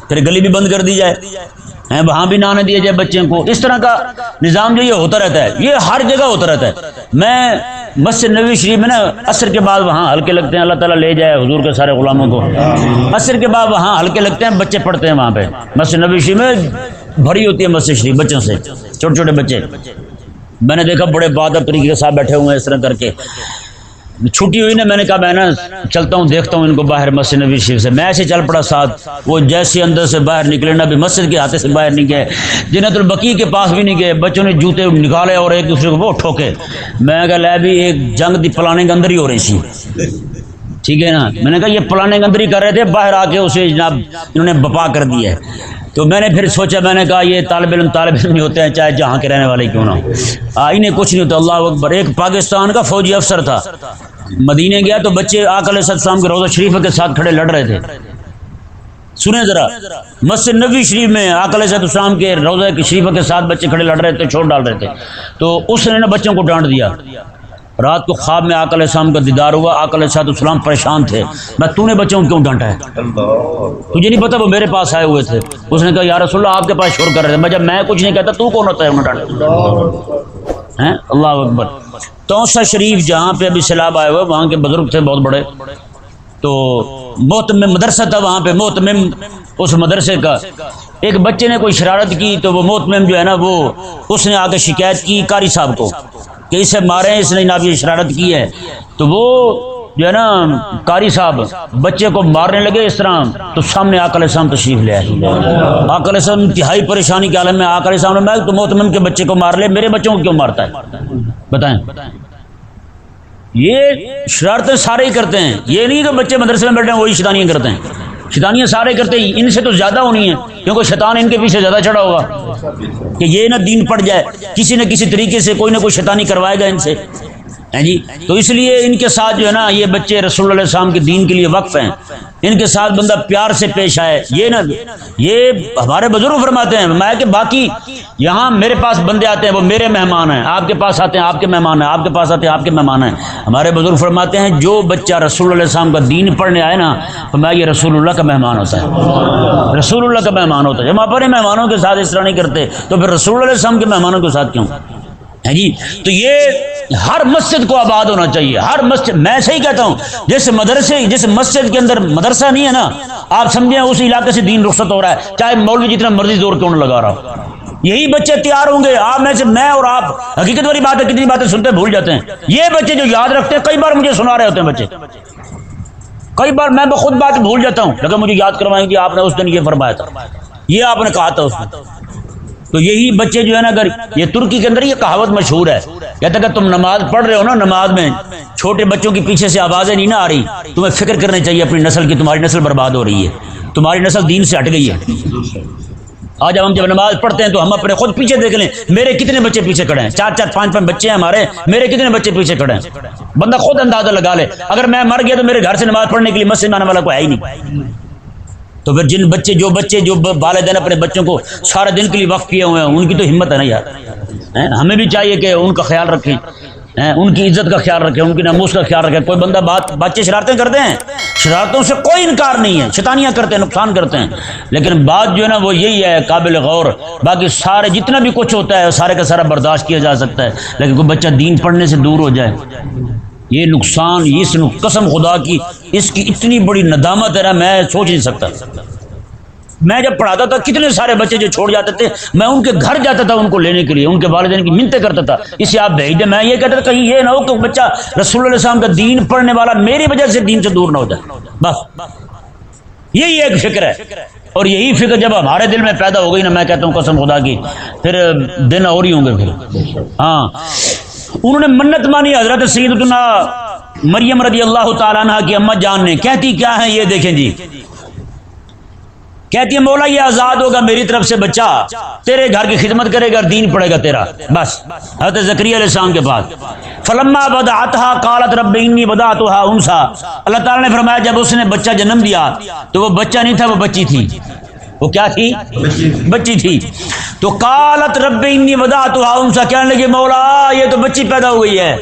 پھر گلی بھی بند کر دی جائے، وہاں بھی نہ آنے دیا جائے بچوں کو. اس طرح کا نظام جو یہ ہوتا رہتا ہے، یہ ہر جگہ ہوتا رہتا ہے. میں مسجد نبوی شریف میں نا عصر کے بعد وہاں ہلکے لگتے ہیں، اللہ تعالیٰ لے جائے حضور کے سارے غلاموں کو. عصر کے بعد وہاں ہلکے لگتے ہیں، بچے پڑھتے ہیں وہاں پہ. مسجد نبوی شریف میں بھری ہوتی ہے مسجد شریف بچوں سے، چھوٹے چھوٹے بچے. میں نے دیکھا بڑے بہادر طریقے کے ساتھ بیٹھے ہوئے ہیں اس طرح کر کے. چھٹی ہوئی نا، میں نے کہا میں نا چلتا ہوں دیکھتا ہوں ان کو باہر مسجد نبوی شریف سے. میں ایسے چل پڑا ساتھ. وہ جیسے اندر سے باہر نکلے نا، ابھی مسجد کے ہاتھے سے باہر نہیں گئے، جنت البقیع کے پاس بھی نہیں گئے. بچوں نے جوتے نکالے اور ایک دوسرے کو وہ ٹھوکے. میں کہا لے بھی ایک جنگ دی پلاننگ اندر ہی ہو رہی تھی، ٹھیک ہے نا. میں نے کہا یہ پلاننگ اندر ہی کر رہے تھے، باہر آ کے اسے جناب انہوں نے بپا کر دیا ہے. تو میں نے پھر سوچا، میں نے کہا یہ طالب علم نہیں ہوتے ہیں، چاہے جہاں کے رہنے والے کیوں نہ ہو. انہیں کچھ نہیں ہوتا. اللہ اکبر. ایک پاکستان کا فوجی افسر تھا، مدینے گیا تو بچے آقا علیہ السلام کے روضہ شریف کے ساتھ کھڑے لڑ رہے تھے. سنیں ذرا، مسجد نبوی شریف میں آقا علیہ السلام کے روضہ شریف کے ساتھ بچے کھڑے لڑ رہے تھے، چھوڑ ڈال رہے تھے. تو اس نے نا بچوں کو ڈانٹ دیا. رات کو خواب میں آقا علیہ السلام کا دیدار ہوا. آقا علیہ السلام پریشان تھے. میں تو نے بچوں کو کیوں ڈانٹا ہے؟ تجھے نہیں پتا وہ میرے پاس آئے ہوئے تھے. اس نے کہا یا رسول اللہ آپ کے پاس شور کر رہے تھے. جب میں کچھ نہیں کہتا تو کون ہوتا ہے انہیں ڈانٹا؟ اللہ اکبر. توسا شریف جہاں پہ ابھی سیلاب آئے ہوئے، وہاں کے بزرگ تھے بہت بڑے. تو محتمم مدرسہ تھا وہاں پہ. محتمم اس مدرسے کا ایک بچے نے کوئی شرارت کی تو وہ محتمم جو ہے نا، وہ اس نے آ کے شکایت کی قاری صاحب کو کہ اسے مارے، اس نے جناب یہ شرارت کی ہے. تو وہ جو ہے نا قاری صاحب بچے کو مارنے لگے اس طرح. تو سامنے آقا علیہ السلام تشریف لے آئے. آقا علیہ السلام انتہائی پریشانی کے عالم میں. آقا علیہ السلام نے تو محتمم کے بچے کو مار لے، میرے بچوں کو کیوں مارتا ہے؟ بتائیں. یہ شرارتیں سارے ہی کرتے ہیں. یہ نہیں کہ بچے مدرسے میں بیٹھے ہیں وہی شیطانیاں کرتے ہیں. شیطانیاں سارے کرتے ہیں. ان سے تو زیادہ ہونی ہیں، کیونکہ شیطان ان کے پیچھے زیادہ چڑھا ہوگا کہ یہ نہ دین پڑ جائے. کسی نہ کسی طریقے سے کوئی نہ کوئی شیطانی کروائے گا ان سے. جی تو اس لیے ان کے ساتھ جو ہے نا، یہ بچے رسول اللہ علیہ السلام کے دین کے لیے وقف ہیں. ان کے ساتھ بندہ پیار سے پیش آئے. یہ نہ، یہ ہمارے بزرگ فرماتے ہیں میں کہ باقی یہاں میرے پاس بندے آتے ہیں وہ میرے مہمان ہیں، آپ کے پاس آتے ہیں آپ کے مہمان ہیں، آپ کے پاس آتے ہیں آپ کے مہمان ہیں. ہمارے بزرگ فرماتے ہیں جو بچہ رسول اللہ علیہ السلام کا دین پڑھنے آئے نا، فرمایا یہ رسول اللہ کا مہمان ہوتا ہے. رسول اللہ کا مہمان ہوتا ہے. جب ہم اپنے مہمانوں کے ساتھ اس طرح نہیں کرتے تو پھر رسول اللہ علیہ السلام کے مہمانوں کے ساتھ کیوں ہے جی. تو یہ ہر مسجد کو آباد ہونا چاہیے. ہر مسجد، میں صحیح کہتا ہوں، جس مسجد کے اندر مدرسہ نہیں ہے نا، آپ سمجھیں اس علاقے سے دین رخصت ہو رہا ہے، چاہے مولوی جتنا مرضی زور کیوں نہ لگا رہا ہو. یہی بچے تیار ہوں گے. آپ میں سے میں اور آپ حقیقت والی بات ہے، کتنی باتیں سنتے بھول جاتے ہیں. یہ بچے جو یاد رکھتے ہیں، کئی بار مجھے سنا رہے ہوتے ہیں بچے، کئی بار میں بخود بات بھول جاتا ہوں، لیکن مجھے یاد کروائیں گے آپ نے اس دن یہ فرمایا تھا، یہ آپ نے کہا تھا اس دن. تو یہی بچے جو ہے نا، اگر یہ ترکی کے اندر یہ کہاوت مشہور ہے، کہتا کہ تم نماز پڑھ رہے ہو نا، نماز میں چھوٹے بچوں کی پیچھے سے آوازیں نہیں نہ آ رہی، تمہیں فکر کرنی چاہیے اپنی نسل کی. تمہاری نسل برباد ہو رہی ہے، تمہاری نسل دین سے ہٹ گئی ہے. آج ہم جب نماز پڑھتے ہیں تو ہم اپنے خود پیچھے دیکھ لیں، میرے کتنے بچے پیچھے کھڑے ہیں. 4 5 بچے ہیں ہمارے، میرے کتنے بچے پیچھے کھڑے ہیں. بندہ خود اندازہ لگا لے. اگر میں مر گیا تو میرے گھر سے نماز پڑھنے کے لیے مسجد میں آنے والا کوئی ہے ہی نہیں. تو پھر جو بچے والدین اپنے بچوں کو سارے دن کے لیے وقف کیے ہوئے ہیں، ان کی تو ہمت ہے نا یار. ہمیں بھی چاہیے کہ ان کا خیال رکھیں، ان کی عزت کا خیال رکھیں، ان کی ناموس کا خیال رکھیں. کوئی بندہ بچے شرارتیں کرتے ہیں، شرارتوں سے کوئی انکار نہیں ہے، شیطانیاں کرتے ہیں، نقصان کرتے ہیں، لیکن بات جو ہے نا وہ یہی ہے قابل غور. باقی سارے جتنا بھی کچھ ہوتا ہے سارے کا سارا برداشت کیا جا سکتا ہے، لیکن کوئی بچہ دین پڑھنے سے دور ہو جائے، یہ نقصان، اس قسم خدا کی اس کی اتنی بڑی ندامت ہے نا، میں سوچ نہیں سکتا. میں جب پڑھاتا تھا کتنے سارے بچے جو چھوڑ جاتے تھے، میں ان کے گھر جاتا تھا ان کو لینے کے لیے، ان کے والدین کی منتیں کرتا تھا اسے آپ بھیج دیں. میں یہ کہتا تھا کہیں یہ نہ ہو کہ بچہ رسول اللہ علیہ السلام کا دین پڑھنے والا میری وجہ سے دین سے دور نہ ہو جائے. بس یہی ایک فکر ہے. اور یہی فکر جب ہمارے دل میں پیدا ہو گئی نا، میں کہتا ہوں قسم خدا کی، پھر دن اور ہی ہوں گے. پھر ہاں انہوں نے منت مانی. حضرت سیدتنا مریم رضی اللہ تعالیٰ عنہ کی اماں جان نے، کہتی کیا ہے یہ دیکھیں جی، کہتی ہے مولا یہ آزاد ہوگا میری طرف سے بچہ، تیرے گھر کی خدمت کرے گا، دین پڑھے گا تیرا. بس حضرت زکریا علیہ السلام کے پاس فلما بدعتها قالت رب انی بدعتها انثى، اللہ تعالیٰ نے فرمایا جب اس نے بچہ جنم دیا تو وہ بچہ نہیں تھا، وہ بچی تھی. وہ کیا تھی؟ بچی تھی. تو قالت رب انی بدعتها انثى، کہنے لگی مولا یہ تو بچی پیدا ہو گئی ہے،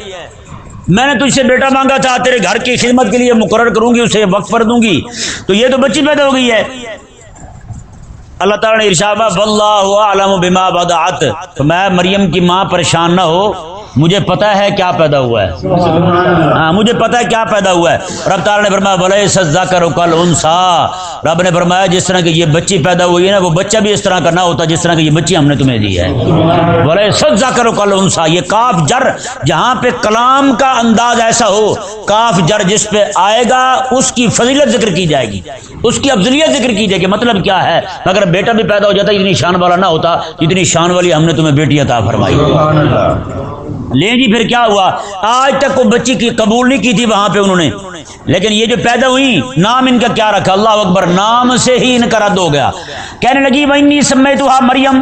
میں نے تجھ سے بیٹا مانگا تھا، تیرے گھر کی خدمت کے لیے مقرر کروں گی، اسے وقت پر دوں گی، تو یہ تو بچی پیدا ہو گئی ہے۔ اللہ تعالیٰ نے ارشاد واللہ اعلم بما بدعت، تو میں مریم کی ماں پریشان نہ ہو، مجھے پتہ ہے کیا پیدا ہوا ہے، ہاں مجھے پتہ ہے کیا پیدا ہوا ہے۔ رب تعالیٰ نے فرمایا ولیس الذکر کالانثی، رب نے فرمایا جس طرح کہ یہ بچی پیدا ہوئی ہے نا، وہ بچہ بھی اس طرح کا نہ ہوتا جس طرح کہ یہ بچی ہم نے تمہیں دی ہے۔ ولیس الذکر کالانثی، یہ کاف جر جہاں پہ کلام کا انداز ایسا ہو، کاف جر جس پہ آئے گا اس کی فضیلت ذکر کی جائے گی، اس کی افضلیت ذکر کی جائے گی۔ مطلب کیا ہے، اگر بیٹا بھی پیدا ہو جاتا اتنی شان والا نہ ہوتا اتنی شان والی ہم نے تمہیں بیٹی عطا فرمائی۔ لیں جی پھر کیا ہوا، آج تک وہ بچی کی قبول نہیں کی تھی وہاں پہ انہوں نے، لیکن یہ جو پیدا ہوئی نام ان کا کیا رکھا، اللہ اکبر، نام سے ہی ان کا رد ہو گیا۔ کہنے لگی وَإِنِّي سَمَّيْتُهَا مریم،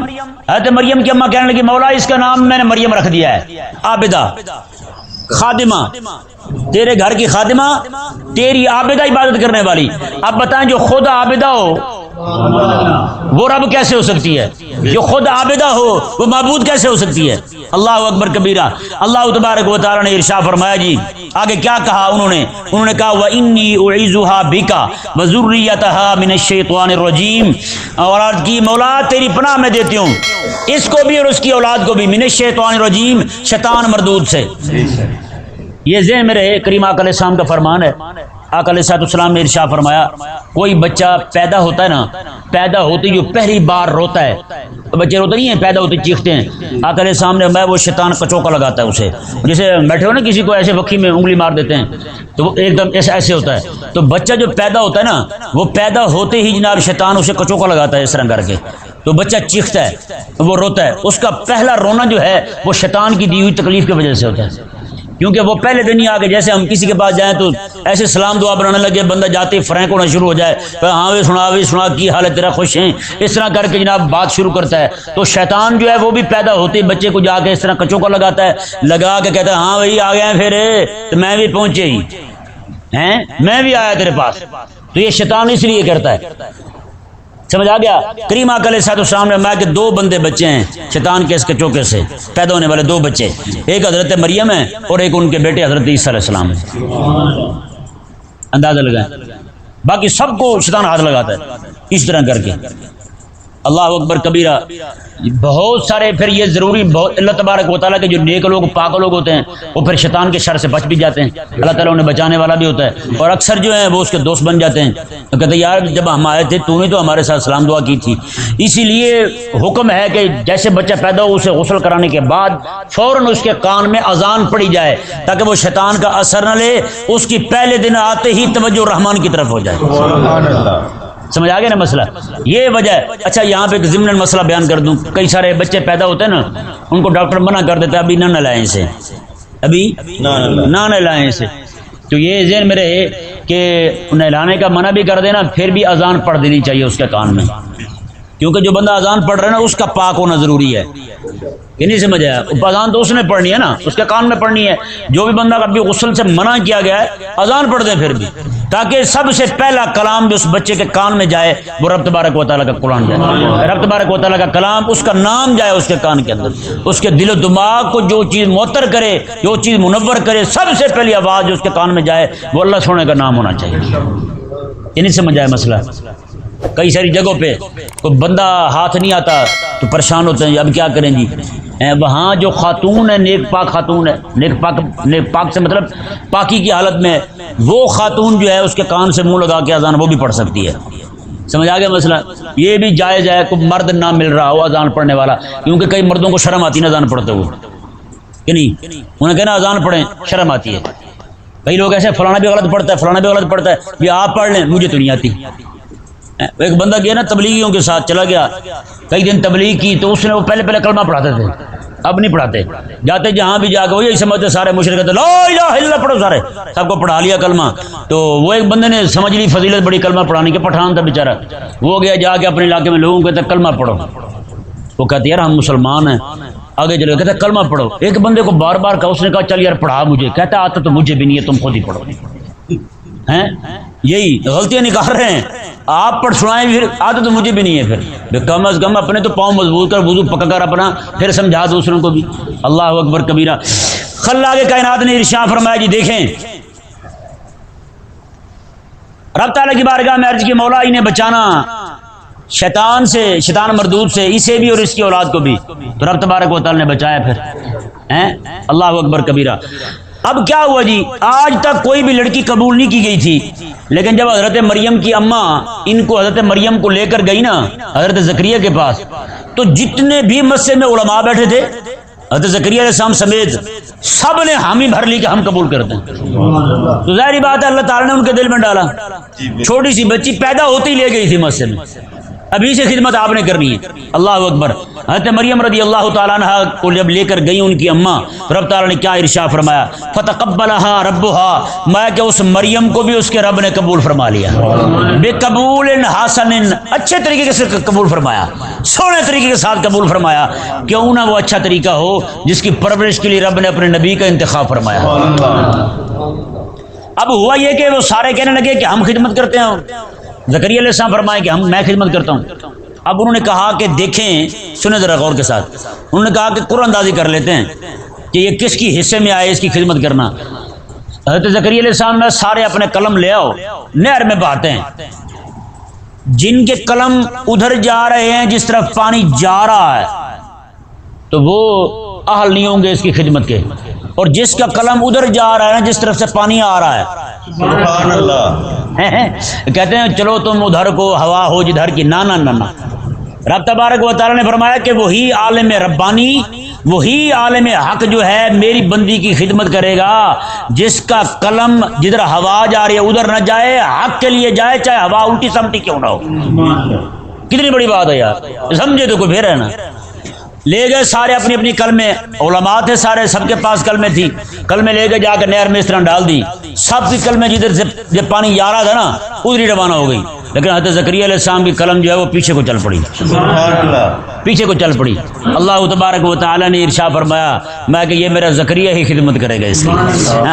حضرت مریم کی اماں کہنے لگی مولا اس کا نام میں نے مریم رکھ دیا ہے، عابدہ، خادمہ، تیرے گھر کی خادمہ، تیری عابدہ عبادت کرنے والی۔ اب بتائیں جو خود عابدہ ہو وہ رب کیسے ہو سکتی ہے، جو خود عابدہ ہو وہ معبود کیسے ہو سکتی ہے؟ اللہ اکبر کبیرہ۔ اللہ تبارک و تعالی نے ارشاد فرمایا جی آگے کیا کہا انہوں نے کہا وَإِنِّي أُعِيذُهَا بِكَ وَذُرِّيَّتَهَا مِنَ الشَّيْطَانِ الرَّجِيمِ، اور عرض کی مولا تیری پناہ میں دیتی ہوں اس کو بھی اور اس کی اولاد کو بھی، من الشیطان الرجیم، شیطان مردود سے۔ یہ ذہن میں رہے، کریم آقا علیہ السلام کا فرمان ہے۔ آقا علیہ السلام نے ارشاد فرمایا کوئی بچہ پیدا ہوتا ہے نا، پیدا ہوتے جو پہلی بار روتا ہے، بچے روتے نہیں ہیں، پیدا ہوتے چیختے ہیں، آقا علیہ السلام نے میں وہ شیطان کچوکا لگاتا ہے اسے، جیسے بیٹھے ہو نا کسی کو ایسے وقی میں انگلی مار دیتے ہیں تو وہ ایک دم ایسے ہوتا ہے۔ تو بچہ جو پیدا ہوتا ہے نا وہ پیدا ہوتے ہی جناب شیطان اسے کچوکا لگاتا ہے اس طرح کر کے، تو بچہ چیختا ہے، وہ روتا ہے، اس کا پہلا رونا جو ہے وہ شیطان کی دی ہوئی تکلیف کی وجہ سے ہوتا ہے، کیونکہ وہ پہلے دن ہی آ کے جیسے ہم کسی کے پاس جائیں تو ایسے سلام دعا بنانے لگے، بندہ جاتے ہی فرینک ہونا شروع ہو جائے، ہاں بھی سنا کی حال ہے تیرا، خوش ہیں، اس طرح کر کے جناب بات شروع کرتا ہے۔ تو شیطان جو ہے وہ بھی پیدا ہوتے بچے کو جا کے اس طرح کچوکا لگاتا ہے، لگا کے کہتا ہے ہاں بھائی آ گئے ہیں پھر، تو میں بھی پہنچے ہی ہیں، میں بھی آیا تیرے پاس۔ تو یہ شیطان اس لیے کرتا ہے، سمجھ آ گیا۔ کریم آقا علیہ السلام نے فرمایا کہ دو بندے بچے ہیں شیطان کے اس کے چوکے سے پیدا ہونے والے، دو بچے، ایک حضرت مریم ہے اور ایک ان کے بیٹے حضرت عیسیٰ علیہ السلام ہے۔ اندازہ لگائیں، باقی سب کو شیطان ہاتھ لگاتا ہے اس طرح کر کے۔ اللہ اکبر کبیرہ۔ بہت سارے پھر یہ ضروری بہت اللہ تبارک و تعالیٰ کے جو نیک لوگ پاک لوگ ہوتے ہیں وہ پھر شیطان کے شر سے بچ بھی جاتے ہیں، اللہ تعالیٰ انہیں بچانے والا بھی ہوتا ہے، اور اکثر جو ہیں وہ اس کے دوست بن جاتے ہیں، تو کہتے ہیں یار جب ہم آئے تھے تو نے تو ہمارے ساتھ سلام دعا کی تھی۔ اسی لیے حکم ہے کہ جیسے بچہ پیدا ہو اسے غسل کرانے کے بعد فوراً اس کے کان میں اذان پڑی جائے تاکہ وہ شیطان کا اثر نہ لے، اس کی پہلے دن آتے ہی توجہ رحمان کی طرف ہو جائے۔ سبحان اللہ۔ سمجھ آ گیا نا مسئلہ، یہ وجہ ہے۔ اچھا یہاں پہ ایک ضمن مسئلہ بیان کر دوں، کئی سارے بچے پیدا ہوتے ہیں نا ان کو ڈاکٹر منع کر دیتا ہے ابھی نہ نہلائیں اسے، ابھی نہ نہلائیں اسے، تو یہ ذہن میں رہے کہ نہلانے کا منع بھی کر دینا پھر بھی اذان پڑھ دینی چاہیے اس کے کان میں، کیونکہ جو بندہ اذان پڑھ رہا ہے نا اس کا پاک ہونا ضروری ہے، یہ نہیں سمجھ آیا، اذان تو اس نے پڑھنی ہے نا، اس کے کان میں پڑھنی ہے۔ جو بھی بندہ ابھی غسل سے منع کیا گیا ہے اذان پڑھ دیں پھر بھی، تاکہ سب سے پہلا کلام جو اس بچے کے کان میں جائے وہ رب تبارک و تعالیٰ کا قرآن جائے، رب تبارک و تعالیٰ کا کلام، اس کا نام جائے اس کے کان کے اندر، اس کے دل و دماغ کو جو چیز معطر کرے، جو چیز منور کرے، سب سے پہلی آواز جو اس کے کان میں جائے وہ اللہ سونے کا نام ہونا چاہیے۔ یہ نہیں سمجھ آیا مسئلہ۔ کئی ساری جگہوں پہ کوئی بندہ ہاتھ نہیں آتا تو پریشان ہوتے ہیں، اب کیا کریں جی، وہاں جو خاتون ہے نیک پاک خاتون ہے، نیک پاک سے مطلب پاکی کی حالت میں، وہ خاتون جو ہے اس کے کان سے منہ لگا کے اذان وہ بھی پڑھ سکتی ہے۔ سمجھ آ گیا مسئلہ، یہ بھی جائز ہے، کوئی مرد نہ مل رہا ہو اذان پڑھنے والا، کیونکہ کئی مردوں کو شرم آتی ہے اذان پڑھتے ہوئے، کہ نہیں، انہیں کہنا اذان پڑھیں، شرم آتی ہے۔ کئی لوگ ایسے فلانا بھی غلط پڑھتا ہے، فلانا بھی غلط پڑھتا ہے، یہ آپ پڑھ لیں مجھے تو نہیں آتی۔ ایک بندہ گیا نا تبلیغیوں کے ساتھ چلا گیا، کئی دن تبلیغ کی تو اس نے وہ پہلے کلمہ پڑھاتے تھے، اب نہیں پڑھاتے، جاتے جہاں بھی جا کے وہ یہی سمجھتے سارے مشرک لا الہ الا اللہ پڑھو، سارے سب کو پڑھا لیا کلمہ۔ تو وہ ایک بندے نے سمجھ لی فضیلت بڑی کلمہ پڑھانے کے، پٹھان تھا بیچارہ، وہ گیا جا کے اپنے علاقے میں لوگوں کو کہتا کلمہ پڑھو، وہ کہتے یار ہم مسلمان ہیں، آگے چلے کہتا کلمہ پڑھو۔ ایک بندے کو بار بار کہا، اس نے کہا چل یار پڑھا مجھے، کہتا آتا تو مجھے بھی نہیں ہے، تم خود ہی پڑھو۔ ہیں یہی غلطیاں نکال رہے ہیں، آپ پڑھ سنائیں پھر آتا تو مجھے بھی نہیں ہے، پھر کم از کم اپنے تو پاؤں مضبوط کر وضو پکا کر اپنا پھر سمجھا دوسروں کو بھی۔ اللہ اکبر کبیرہ۔ خلاق کائنات نے ارشاد فرمایا جی دیکھیں رب تعالیٰ کی بارگاہ میں عرض کی مولا انہیں بچانا شیطان سے، شیطان مردود سے، اسے بھی اور اس کی اولاد کو بھی، تو رب تبارک و تعالیٰ نے بچایا پھر اللہ اکبر کبیرہ۔ اب کیا ہوا جی، آج تک کوئی بھی لڑکی قبول نہیں کی گئی تھی، لیکن جب حضرت مریم کی اماں ان کو حضرت مریم کو لے کر گئی نا حضرت زکریا کے پاس، تو جتنے بھی مسجد میں علماء بیٹھے تھے حضرت زکریا علیہ السلام سمیت سب نے حامی بھر لی کہ ہم قبول کرتے ہیں۔ تو ظاہری بات ہے اللہ تعالیٰ نے ان کے دل میں ڈالا۔ چھوٹی سی بچی پیدا ہوتی لے گئی تھی مسجد میں، ابھی سے خدمت آپ نے کرنی ہے۔ اللہ اکبر۔ حضرت مریم رضی اللہ تعالیٰ عنہ کو جب لے کر گئی ان کی اماں، رب تعالیٰ نے کیا ارشاد فرمایا، فتقبلها ربها، میں کہ اس مریم کو بھی اس کے رب نے قبول فرما لیا، بقبول حسن، اچھے طریقے سے قبول فرمایا، سونے طریقے کے ساتھ قبول فرمایا۔ کیوں نہ وہ اچھا طریقہ ہو جس کی پرورش کے لیے رب نے اپنے نبی کا انتخاب فرمایا۔ اب ہوا یہ کہ وہ سارے کہنے لگے کہ ہم خدمت کرتے ہیں، زکریا علیہ السلام فرمائے کہ میں خدمت کرتا ہوں۔ اب انہوں نے کہا کہ دیکھیں، سنیں ذرا غور کے ساتھ، انہوں نے کہا کہ قرآن اندازی کر لیتے ہیں کہ یہ کس کی حصے میں آئے اس کی خدمت کرنا۔ حضرت زکریا علیہ السلام نے سارے اپنے قلم لے آؤ، نہر میں بہاتے ہیں، جن کے قلم ادھر جا رہے ہیں جس طرف پانی جا رہا ہے تو وہ اہل نہیں ہوں گے اس کی خدمت کے، اور جس کا قلم ادھر جا رہا ہے جس طرف سے پانی آ رہا ہے سبحان اللہ، کہتے ہیں چلو تم ادھر کو ہوا ہو جدھر کی، نہ نہ نہ نہ۔ رب تبارک و تعالیٰ نے فرمایا کہ وہی عالم ربانی، وہی عالم حق جو ہے میری بندی کی خدمت کرے گا جس کا قلم جدھر ہوا جا رہی ہے ادھر نہ جائے، حق کے لیے جائے، چاہے ہوا الٹی سمٹی کیوں نہ ہو۔ کتنی بڑی بات ہے یار، سمجھے تو کوئی پھر ہے نا۔ لے گئے سارے اپنی اپنی کلمے، علماء تھے سارے، سب کے پاس کلمے تھی، کلمے لے کے جا کے نہر میں اس طرح ڈال دی، سب کی کلمے جدھر سے جب پانی جا رہا تھا نا ادھر ہی روانہ ہو گئی، لیکن حضرت زکریا علیہ السلام کی قلم جو ہے وہ پیچھے کو چل پڑی، سبحان اللہ، پیچھے کو چل پڑی۔ اللہ تبارک و تعالیٰ نے ارشاد فرمایا میں کہ یہ میرا زکریا ہی خدمت کرے گا اس کی۔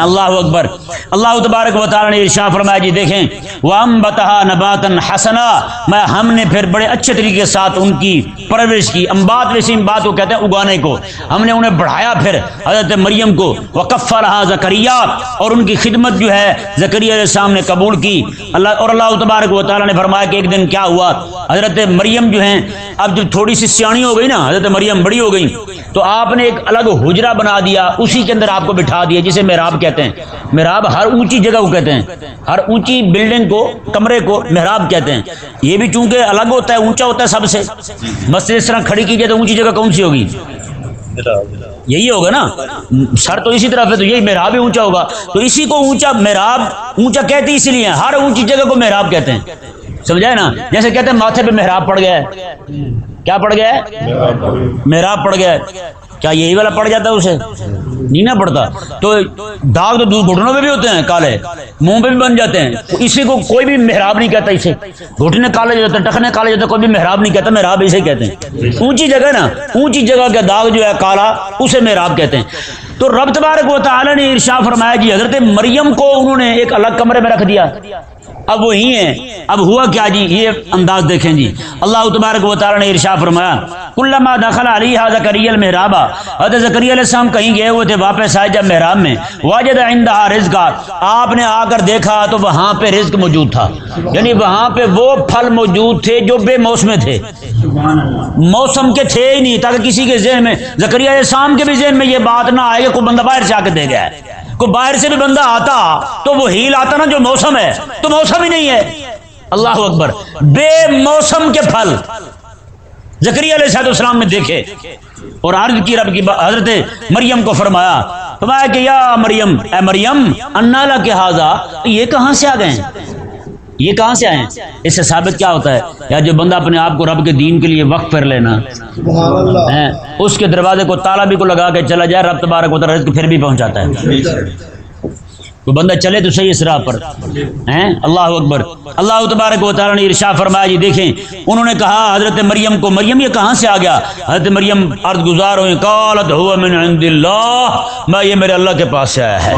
اللہ اکبر۔ اللہ تبارک و تعالیٰ نے ارشاد فرمایا جی دیکھیں وَأَنبَتَهَا نَبَاتًا حَسَنًا، میں ہم نے پھر بڑے اچھے طریقے کے ساتھ ان کی پرورش کی، انبات ویسی انبات کو کہتے ہیں اگانے کو، ہم نے انہیں بڑھایا پھر حضرت مریم کو، وَكَفَّلَهَا زکریا، اور ان کی خدمت جو ہے زکریا علیہ السلام نے قبول کی۔ اللہ تبارک و تعالیٰ نے فرمایا کہ ایک دن کیا ہوا، حضرت مریم جو ہیں اب جب تھوڑی سی سیانی ہو گئی نا، حضرت مریم بڑی ہو گئی، تو آپ نے ایک الگ حجرہ بنا دیا، اسی کے اندر آپ کو بٹھا دیا، جسے محراب کہتے ہیں۔ محراب ہر اونچی جگہ کو کہتے ہیں، ہر اونچی بلڈنگ کو، کمرے کو محراب کہتے ہیں۔ یہ بھی چونکہ الگ ہوتا ہے، اونچا ہوتا ہے سب سے، مسجد اس طرح کھڑی کی جائے تو اونچی جگہ کون سی ہوگی؟ یہی ہوگا نا، سر تو اسی طرف ہے تو یہی محراب ہی اونچا ہوگا، تو اسی کو اونچا محراب اونچا کہتے اسی لیے، ہر اونچی جگہ کو محراب کہتے ہیں، سمجھائے نا؟ جیسے کہتے ہیں ماتھے پہ محراب پڑ گیا ہے، کیا پڑ گیا ہے؟ محراب پڑ گیا ہے، کیا یہی والا پڑ جاتا ہے اسے؟ نہیں نہ پڑتا۔ تو داغ تو گھٹنوں پہ بھی ہوتے ہیں کالے، منہ پہ بھی بن جاتے ہیں، اسی کو کوئی بھی محراب نہیں کہتا، اسے گھٹنے کالے جاتے ہیں، ٹخنے کالے جاتے ہیں، کوئی بھی محراب نہیں کہتا، محراب اسے کہتے ہیں۔ اونچی جگہ نا، اونچی جگہ کا داغ جو ہے کالا اسے محراب کہتے ہیں۔ تو رب تبارک و تعالی نے ارشاد فرمایا جی حضرت مریم کو انہوں نے ایک الگ کمرے میں رکھ دیا، اب وہی ہیں۔ اب ہوا کیا جی، یہ انداز دیکھیں جی، اللہ تبارک و تعالی نے ارشاد فرمایا کلما دخل علیہا زکریا المحراب، حضرت زکریا علیہ السلام کہیں گئے ہوئے تھے، واپس آئے جب محراب میں، وجد عندها رزقا، آپ نے آ کر دیکھا تو وہاں پہ رزق موجود تھا، یعنی وہاں پہ وہ پھل موجود تھے جو بے موسم تھے، موسم کے تھے ہی نہیں، تاکہ کسی کے ذہن میں، زکریا علیہ السلام کے بھی ذہن میں یہ بات نہ آئے کہ کوئی بندہ باہر سے آ کے دے گیا ہے، کوئی باہر سے بھی بندہ آتا تو وہی لاتا نا جو موسم ہے، تو موسم ہی نہیں ہے۔ اللہ اکبر، بے موسم کے پھل زکریا علیہ السلام نے دیکھے اور عرض کی رب کی حضرت مریم کو فرمایا کہ یا مریم، اے مریم، انا لک ھذا، یہ کہاں سے آ گئے ہیں، یہ کہاں سے آئے ہیں؟ اس سے ثابت کیا ہوتا ہے یا جو بندہ اپنے آپ کو رب کے دین کے لیے وقف کر لینا ہے، اس کے دروازے کو تالا بھی کو لگا کے چلا جائے، رب تبارک و تعالی رزق پھر بھی پہنچاتا ہے، تو بندہ چلے تو صحیح اس راہ پر ہیں۔ اللہ اکبر۔ اللہ تبارک و تعالی نے ارشاد فرمایا جی دیکھیں، انہوں نے کہا حضرت مریم کو، مریم یہ کہاں سے آ گیا؟ حضرت مریم عرض گزار ہوئی، قالت هو من عند اللہ، میں یہ میرے اللہ کے پاس سے آیا ہے۔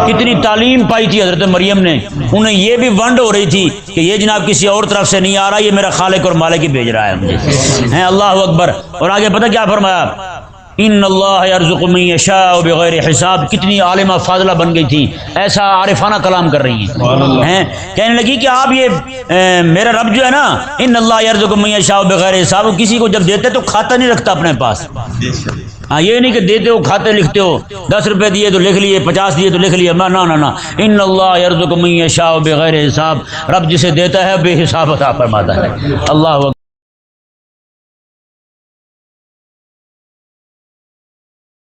کتنی تعلیم پائی تھی حضرت مریم نے، انہیں یہ بھی ونڈ ہو رہی تھی کہ یہ جناب کسی اور طرف سے نہیں آ رہا، یہ میرا خالق اور مالک ہی بھیج رہا ہے مجھے ہیں۔ اللہ اکبر۔ اور آگے پتہ کیا فرمایا، ان اللہ یرزق من یشاء بغیر حساب، کتنی عالمہ فاضلہ بن گئی تھی، ایسا عارفانہ کلام کر رہی ہیں، کہنے لگی کہ آپ یہ میرا رب جو ہے نا، ان اللہ یرزق من یشاء بغیر حساب، وہ کسی کو جب دیتے تو کھاتا نہیں رکھتا اپنے پاس، ہاں یہ نہیں کہ دیتے ہو کھاتے لکھتے ہو، 10 روپے دیے تو لکھ لیے، 50 دیے تو لکھ لیے، نہ نہ نہ، ان اللہ یرزق من یشاء بغیر حساب، رب جسے دیتا ہے بے حساب عطا فرماتا ہے۔ اللہ